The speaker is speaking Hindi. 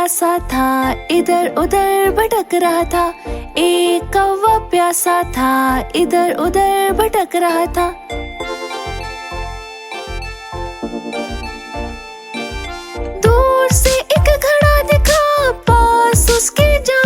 प्यासा था, इधर उधर भटक रहा था। एक कौवा प्यासा था, इधर उधर भटक रहा था। दूर से एक घड़ा दिखा, पास उसके जा